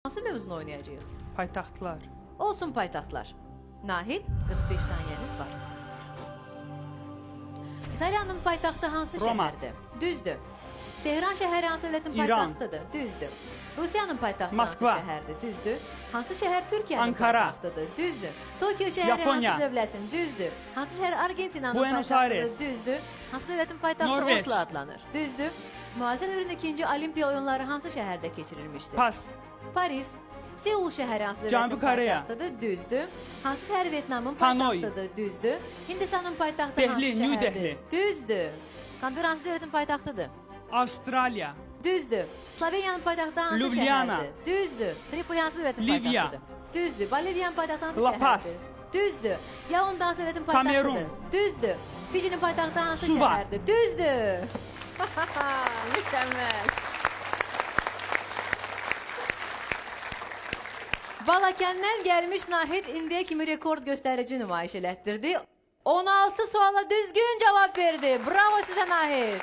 Hansı mövzunu oynayacağıq? Paytaxtlar. Olsun paytaxtlar. Nahid, 45 saniyeniz var. İtaliyanın paytaxtı hansı Roma. şəhərdir? Düzdür. Tehran şəhəri hansı dövlətin İran. paytaxtıdır? Düzdür. Rusiyanın paytaxtı Moskva. hansı şəhərdir? Düzdür. Hansı şəhər Türkiyənin Ankara. paytaxtıdır? Düzdür. Tokyo şəhəri Yaponiya. hansı dövlətin? Düzdür. Hansı şəhər Argentinanın Buenos paytaxtıdır? Aires. Düzdür. Hansı dövlətin paytaxtı Norveç. Oslo adlanır? Düzdür. Müasir dövrün ikinci Olimpiya oyunları hansı şəhərdə keçirilmişdir? Pas. Paris. Seul şəhəri hansı Cənubi dövlətin Koreya. paytaxtıdır? Düzdür. Hansı şəhər Vyetnamın Hanoy. paytaxtıdır? Düzdür. Hindistanın paytaxtı Dehli, hansı New şəhərdir? Dehli. Düzdür. Kanberra hansı dövlətin paytaxtıdır? Avustralya. Düzdür. Sloveniyanın paytaxtı hansı Ljubljana. şəhərdir? Düzdür. Tripoli hansı dövlətin Livya. paytaxtıdır? Düzdür. Boliviyanın paytaxtı hansı La Paz. şəhərdir? Düzdür. Yaounde hansı dövlətin Kamerun. paytaxtıdır? Düzdür. Fijinin paytaxtı hansı Suva. şəhərdir? Düzdür. Mükemmel. Balakəndən gəlmiş Nahid indiyə kimi rekord göstərici nümayiş elətdirdi. 16 suala düzgün cavab verdi. Bravo sizə Nahid.